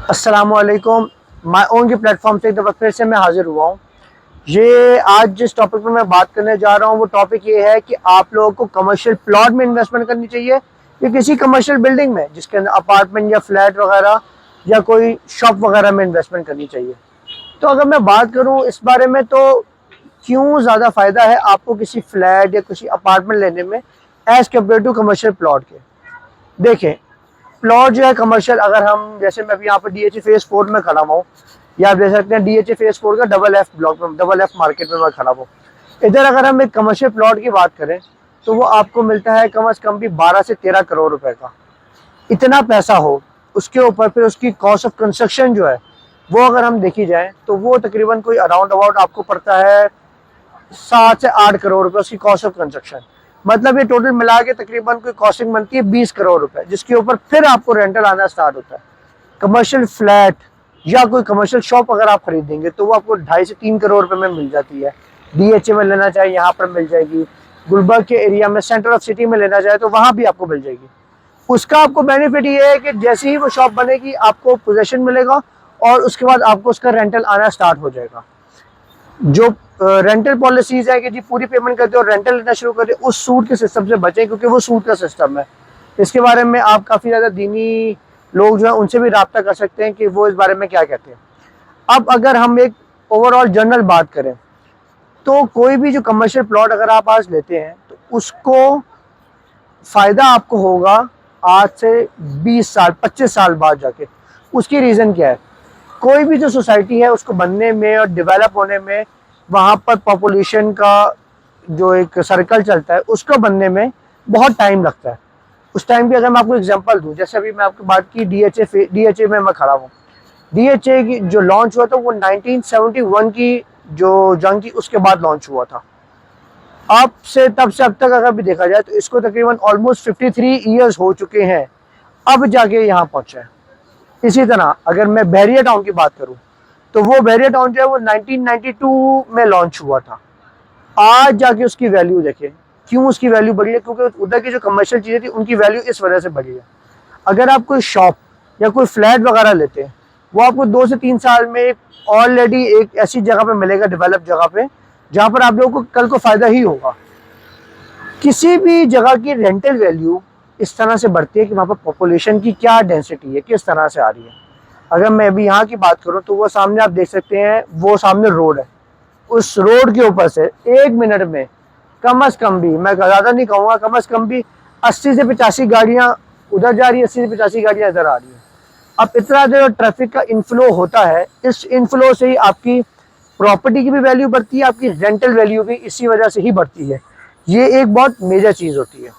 अस्सलामुअलैकुम। My own के platform से एक दफ़ा फिर से मैं हाजिर हुआ हूँ। ये आज जिस टॉपिक पर मैं बात करने जा रहा हूँ वो टॉपिक ये है कि आप लोगों को कमर्शियल प्लॉट में इन्वेस्टमेंट करनी चाहिए या किसी कमर्शियल बिल्डिंग में जिसके अंदर अपार्टमेंट या फ्लैट वगैरह या कोई शॉप वगैरह में इन्वेस्टमेंट करनी चाहिए। तो अगर मैं बात करूँ इस बारे में तो क्यों ज़्यादा फ़ायदा है आपको किसी फ्लैट या किसी अपार्टमेंट लेने में as compared to commercial plot के। देखें, प्लॉट जो है कमर्शियल, अगर हम जैसे मैं अभी यहाँ पर DHA फेज़ 4 में खड़ा हूँ या आप देख सकते हैं DHA फेज़ 4 का डबल एफ ब्लॉक में, डबल एफ मार्केट में मैं खड़ा हूँ। इधर अगर हम एक कमर्शियल प्लॉट की बात करें तो वो आपको मिलता है कम से कम भी 12 से 13 करोड़ रुपए का। इतना पैसा हो, उसके ऊपर फिर उसकी कॉस्ट ऑफ कंस्ट्रक्शन जो है वो अगर हम देखी जाए तो वो तकरीबन कोई अराउंड अबाउट आपको पड़ता है 7 से 8 करोड़ रुपए उसकी कॉस्ट ऑफ कंस्ट्रक्शन। मतलब ये टोटल मिला के तकरीबन कोई कॉस्टिंग बनती है 20 करोड़ रुपए, जिसके ऊपर फिर आपको रेंटल आना स्टार्ट होता है। कमर्शियल फ्लैट या कोई कमर्शियल शॉप अगर आप खरीदेंगे तो वो आपको 2.5 से 3 करोड़ रुपए में मिल जाती है। DHA में लेना चाहे यहाँ पर मिल जाएगी, गुलबर्ग के एरिया में सेंटर ऑफ सिटी में लेना चाहे तो वहाँ भी आपको मिल जाएगी। उसका आपको बेनिफिट ये है कि जैसे ही वो शॉप बनेगी आपको पोजेशन मिलेगा और उसके बाद आपको उसका रेंटल आना स्टार्ट हो जाएगा। जो रेंटल पॉलिसीज है कि जी पूरी पेमेंट करते हो और रेंटल लेना शुरू करते हो, उस सूट के सिस्टम से बचें क्योंकि वो सूट का सिस्टम है। इसके बारे में आप काफ़ी ज़्यादा दीनी लोग जो है उनसे भी रब्ता कर सकते हैं कि वो इस बारे में क्या कहते हैं। अब अगर हम एक ओवरऑल जनरल बात करें तो कोई भी जो कमर्शियल प्लॉट अगर आप आज लेते हैं तो उसको फ़ायदा आपको होगा आज से 20 साल 25 साल बाद जाके। उसकी रीज़न क्या है? कोई भी जो सोसाइटी है उसको बनने में और डेवलप होने में वहाँ पर पॉपुलेशन का जो एक सर्कल चलता है उसको बनने में बहुत टाइम लगता है। उस टाइम की अगर मैं आपको एग्जांपल दूं, जैसे अभी मैं आपको बात की DHA में मैं खड़ा हूँ। DHA की जो लॉन्च हुआ था वो 1971 की जो जंग थी उसके बाद लॉन्च हुआ था। तब से अब तक अगर भी देखा जाए तो इसको तकरीबन ऑलमोस्ट 53 ईयर्स हो चुके हैं, अब जाके यहाँ पहुँचा है। इसी तरह अगर मैं बैरियर टाउन की बात करूं तो वो बैरियर टाउन जो है वो 1992 में लॉन्च हुआ था। आज जाके उसकी वैल्यू देखें, क्यों उसकी वैल्यू बढ़ी है? क्योंकि उधर की जो कमर्शियल चीज़ें थी उनकी वैल्यू इस वजह से बढ़ी है। अगर आप कोई शॉप या कोई फ्लैट वगैरह लेते हैं वो आपको 2 से 3 साल में ऑलरेडी एक ऐसी जगह पे मिलेगा, डेवलप जगह पे, जहाँ पर आप लोगों को कल को फ़ायदा ही होगा। किसी भी जगह की रेंटल वैल्यू इस तरह से बढ़ती है कि वहाँ पर पॉपुलेशन की क्या डेंसिटी है, किस तरह से आ रही है। अगर मैं अभी यहाँ की बात करूँ तो वो सामने आप देख सकते हैं, वो सामने रोड है। उस रोड के ऊपर से 1 मिनट में कम से कम भी, मैं ज़्यादा नहीं कहूँगा, कम से कम भी 80 से 85 गाड़ियाँ उधर जा रही है, 80 से 85 गाड़ियाँ इधर आ रही हैं। अब इतना जो ट्रैफिक का इनफ्लो होता है, इस इनफ्लो से ही आपकी प्रॉपर्टी की भी वैल्यू बढ़ती है, आपकी रेंटल वैल्यू भी इसी वजह से ही बढ़ती है। ये एक बहुत मेजर चीज़ होती है।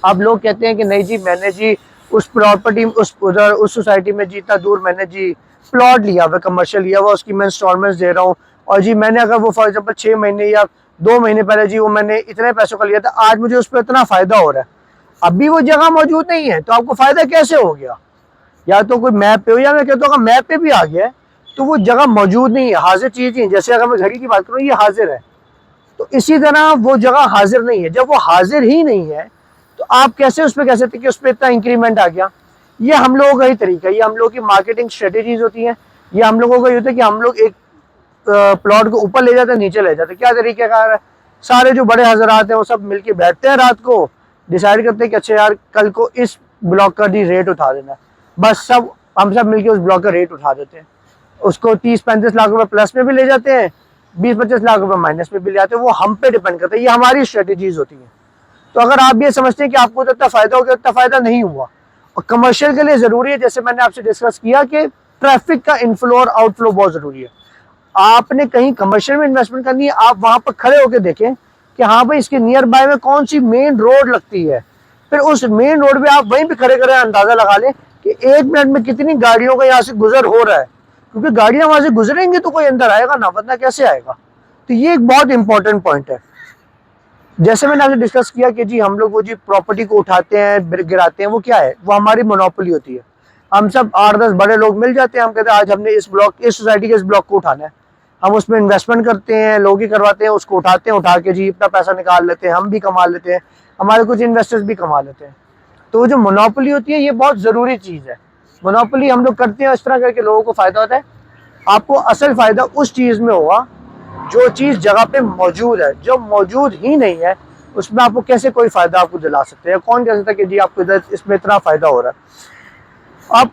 अब लोग कहते हैं कि नहीं जी, मैंने जी उस प्रॉपर्टी उस सोसाइटी में जितना दूर मैंने जी प्लॉट लिया हुआ, कमर्शियल लिया हुआ, उसकी मैं इंस्टॉलमेंट्स दे रहा हूँ और जी मैंने अगर वो फॉर एग्जांपल 6 महीने या 2 महीने पहले जी वो मैंने इतने पैसों का लिया था, आज मुझे उस पर इतना फ़ायदा हो रहा है। अभी वो जगह मौजूद नहीं है तो आपको फ़ायदा कैसे हो गया? या तो कोई मैप पे हो, या मैं कहता हूँ मैप पे भी आ गया है तो वो जगह मौजूद नहीं है, हाजिर चीज़ नहीं है। जैसे अगर मैं घड़ी की बात करूँ, ये हाजिर है, तो इसी तरह वो जगह हाजिर नहीं है। जब वो हाजिर ही नहीं है तो आप कैसे उस पर कह सकते कि उस पर इतना इंक्रीमेंट आ गया? ये हम लोगों का ही तरीका है, ये हम लोगों की मार्केटिंग स्ट्रेटेजीज होती हैं। ये हम लोगों का ये होता है कि हम लोग एक प्लॉट को ऊपर ले जाते हैं, नीचे ले जाते हैं। क्या तरीका कार है? सारे जो बड़े हजरात हैं वो सब मिलके बैठते हैं, रात को डिसाइड करते हैं कि अच्छा यार कल को इस ब्लॉक का भी रेट उठा देना है। बस हम सब मिलके उस ब्लॉक का रेट उठा देते हैं। उसको 30-35 लाख रुपए प्लस में भी ले जाते हैं, 20-25 लाख रुपए माइनस में भी ले जाते हैं। वो हम पे डिपेंड करता है, ये हमारी स्ट्रेटेजीज होती है। तो अगर आप ये समझते हैं कि आपको तो इतना फायदा हो गया, उतना फायदा नहीं हुआ। और कमर्शियल के लिए जरूरी है, जैसे मैंने आपसे डिस्कस किया, कि ट्रैफिक का इनफ्लो और आउटफ्लो बहुत जरूरी है। आपने कहीं कमर्शियल में इन्वेस्टमेंट करनी है, आप वहां पर खड़े होकर देखें कि हाँ भाई इसके नियर बाय में कौन सी मेन रोड लगती है। फिर उस मेन रोड पे आप वहीं पे खड़े खड़े अंदाजा लगा लें कि 1 मिनट में कितनी गाड़ियों का यहाँ से गुजर हो रहा है, क्योंकि गाड़ियां वहां से गुजरेंगी तो कोई अंदर आएगा ना, वरना कैसे आएगा? तो ये एक बहुत इंपॉर्टेंट पॉइंट है। जैसे मैंने आपसे डिस्कस किया कि जी हम लोग वो जी प्रॉपर्टी को उठाते हैं, गिराते हैं, वो क्या है? वो हमारी मोनोपोली होती है। हम सब 8-10 बड़े लोग मिल जाते हैं, हम कहते हैं आज हमने इस सोसाइटी के इस ब्लॉक को उठाना है। हम उसमें इन्वेस्टमेंट करते हैं, लोग ही करवाते हैं, उसको उठाते हैं, उठा के जी इतना पैसा निकाल लेते हैं, हम भी कमा लेते हैं, हमारे कुछ इन्वेस्टर्स भी कमा लेते हैं। तो जो मोनोपोली होती है ये बहुत ज़रूरी चीज़ है। मोनोपोली हम लोग करते हैं, इस तरह करके लोगों को फायदा होता है। आपको असल फायदा उस चीज में होगा जो चीज जगह पे मौजूद है। जो मौजूद ही नहीं है उसमें आपको कैसे कोई फायदा आपको दिला सकते हैं? कौन कह सकता है कि जी आपको इधर इसमें इतना फायदा हो रहा है? अब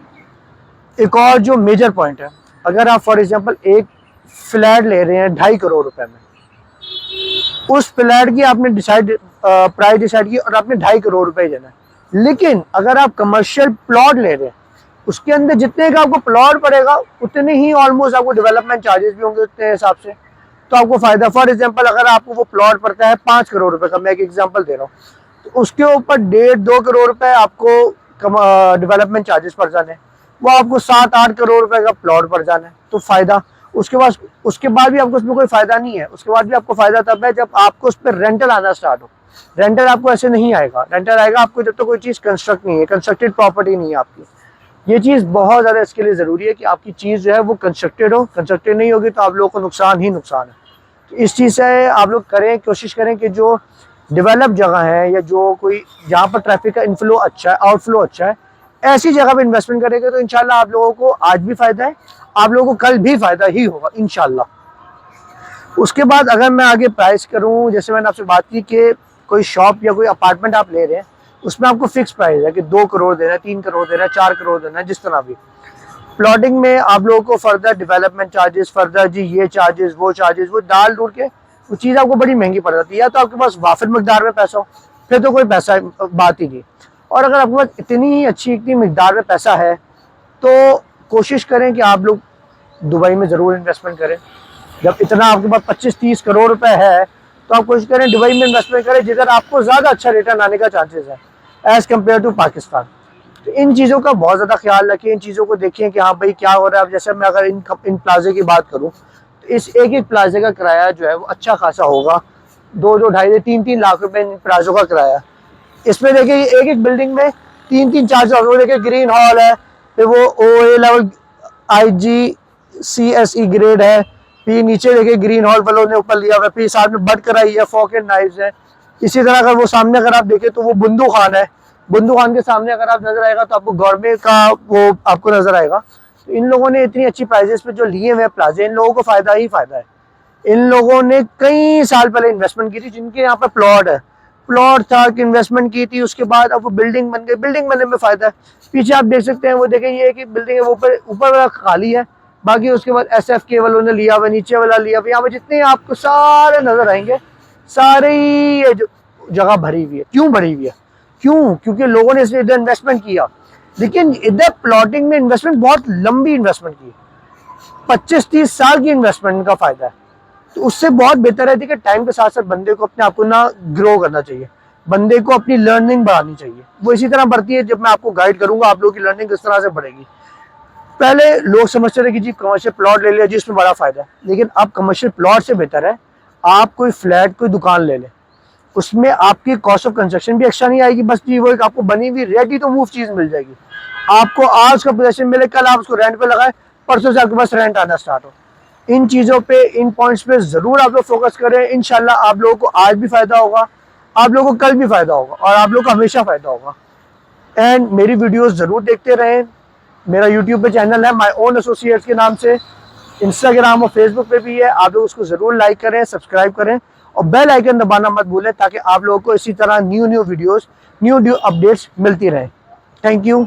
एक और जो मेजर पॉइंट है, अगर आप फॉर एग्जांपल एक फ्लैट ले रहे हैं 2.5 करोड़ रुपए में, उस फ्लैट की आपने प्राइस डिसाइड की और आपने 2.5 करोड़ रुपए देना है। लेकिन अगर आप कमर्शियल प्लॉट ले रहे हैं, उसके अंदर जितने का आपको प्लॉट पड़ेगा उतने ही ऑलमोस्ट आपको डेवलपमेंट चार्जेस भी होंगे उतने हिसाब से, तो आपको फायदा। फॉर एग्जांपल अगर आपको वो प्लॉट पड़ता है 5 करोड़ रुपए का, मैं एक एग्जांपल दे रहा हूँ, तो उसके ऊपर 1.5-2 करोड़ रुपए आपको डेवलपमेंट चार्जेस पड़ जाने, वो आपको 7-8 करोड़ रुपए का प्लॉट पड़ जाना है, तो फायदा। उसके बाद भी आपको उसमें कोई फायदा नहीं है। उसके बाद भी आपको फायदा तब है जब आपको उस पर रेंटल आना स्टार्ट हो। रेंटल आपको ऐसे नहीं आएगा, रेंटल आएगा आपको जब तक कोई चीज कंस्ट्रक्ट नहीं है, कंस्ट्रक्टेड प्रॉपर्टी नहीं है आपकी। ये चीज बहुत ज्यादा इसके लिए जरूरी है कि आपकी चीज जो है वो कंस्ट्रक्टेड हो। कंस्ट्रक्टेड नहीं होगी तो आप लोगों को नुकसान ही नुकसान है। तो इस चीज से आप लोग करें, कोशिश करें कि जो डेवलप जगह है या जो कोई जहाँ पर ट्रैफिक का इनफ्लो अच्छा है, आउटफ्लो अच्छा है, ऐसी जगह पे इन्वेस्टमेंट करेंगे तो इंशाल्लाह आप लोगों को आज भी फायदा है, आप लोगों को कल भी फायदा ही होगा इंशाल्लाह। उसके बाद अगर मैं आगे प्राइस करूं, जैसे मैंने आपसे बात की कि कोई शॉप या कोई अपार्टमेंट आप ले रहे हैं, उसमें आपको फिक्स प्राइस है कि 2 करोड़ देना है, 3 करोड़ देना है, 4 करोड़ देना है, जिस तरह भी। प्लॉटिंग में आप लोगों को फर्दर डेवलपमेंट चार्जेस, फर्दर जी ये चार्जेस वो डाल डूल के वो चीज़ आपको बड़ी महंगी पड़ जाती है। या तो आपके पास वाफिर मकदार में पैसा हो, फिर तो कोई पैसा बात ही नहीं। और अगर आपके पास इतनी मकदार में पैसा है तो कोशिश करें कि आप लोग दुबई में ज़रूर इन्वेस्टमेंट करें। जब इतना आपके पास 25-30 करोड़ रुपए है तो आप कोशिश करें दुबई में इन्वेस्टमेंट करें, जिधर आपको ज़्यादा अच्छा रिटर्न आने का चांसेस है एज़ कम्पेयर टू पाकिस्तान। तो इन चीज़ों का बहुत ज़्यादा ख्याल रखें, इन चीज़ों को देखें कि हाँ भाई क्या हो रहा है। अब जैसे मैं अगर इन प्लाजे की बात करूँ तो इस एक प्लाजे का किराया जो है वो अच्छा खासा होगा, 2-2, 2.5-3-3 लाख रुपए इन प्लाजों का किराया। इसमें देखिए एक बिल्डिंग में 3-3, 4-4, वो देखिए ग्रीन हॉल है, फिर वो OA लेवल IGCSE ग्रेड है, फिर नीचे देखिए ग्रीन हॉल वालों ने ऊपर लिया हुआ है, फिर साथ में बट कराई है, फॉक एंड नाइफ्स है। इसी तरह अगर वो सामने अगर आप देखें तो वो बुंदू खान है, बुंदू खान के सामने अगर आप नजर आएगा तो आपको गवर्नमेंट का वो आपको नजर आएगा। तो इन लोगों ने इतनी अच्छी प्राइजेस पे जो लिए हुए प्लाजे, इन लोगों को फायदा ही फायदा है। इन लोगों ने कई साल पहले इन्वेस्टमेंट की थी, जिनके यहाँ पे प्लॉट था कि इन्वेस्टमेंट की थी, उसके बाद अब वो बिल्डिंग बन गई, बिल्डिंग बनने में फायदा है। पीछे आप देख सकते हैं, वो देखें ये कि बिल्डिंग है वो ऊपर वाला खाली है, बाकी उसके बाद SFK वालों ने लिया हुआ, नीचे वाला लिया हुआ। यहाँ पे जितने आपको सारे नजर आएंगे, सारे ये जगह भरी हुई है। क्यों भरी हुई है? क्योंकि लोगों ने इसमें इधर इन्वेस्टमेंट किया। लेकिन इधर प्लॉटिंग में इन्वेस्टमेंट बहुत लंबी इन्वेस्टमेंट की, 25-30 साल की इन्वेस्टमेंट का फायदा है। तो उससे बहुत बेहतर है कि टाइम के साथ साथ बंदे को अपने आप को ना ग्रो करना चाहिए, बंदे को अपनी लर्निंग बढ़ानी चाहिए। वो इसी तरह बढ़ती है, जब मैं आपको गाइड करूंगा आप लोगों की लर्निंग किस तरह से बढ़ेगी। पहले लोग समझते थे कि जी कमर्शियल प्लॉट ले लिया जी इसमें बड़ा फायदा है, लेकिन अब कमर्शियल प्लॉट से बेहतर है आप कोई फ्लैट, कोई दुकान ले लें, उसमें आपकी कॉस्ट ऑफ कंस्ट्रक्शन भी एक्स्ट्रा नहीं आएगी। बस जी वो एक आपको बनी हुई रेडी टू मूव चीज मिल जाएगी। आपको आज का पोजीशन मिले, कल आप उसको रेंट पे लगाए, परसों से आपके पास रेंट आना स्टार्ट हो। इन चीज़ों पे, इन पॉइंट्स पे ज़रूर आप लोग फोकस करें। इंशाल्लाह आप लोगों को आज भी फ़ायदा होगा, आप लोगों को कल भी फ़ायदा होगा और आप लोगों को हमेशा फ़ायदा होगा। एंड मेरी वीडियोस ज़रूर देखते रहें। मेरा यूट्यूब पे चैनल है माई ओन एसोसिएट्स के नाम से, इंस्टाग्राम और फेसबुक पे भी है। आप लोग उसको ज़रूर लाइक करें, सब्सक्राइब करें और बेल आइकन दबाना मत भूलें, ताकि आप लोगों को इसी तरह न्यू वीडियोज़, न्यू अपडेट्स मिलती रहें। Thank you.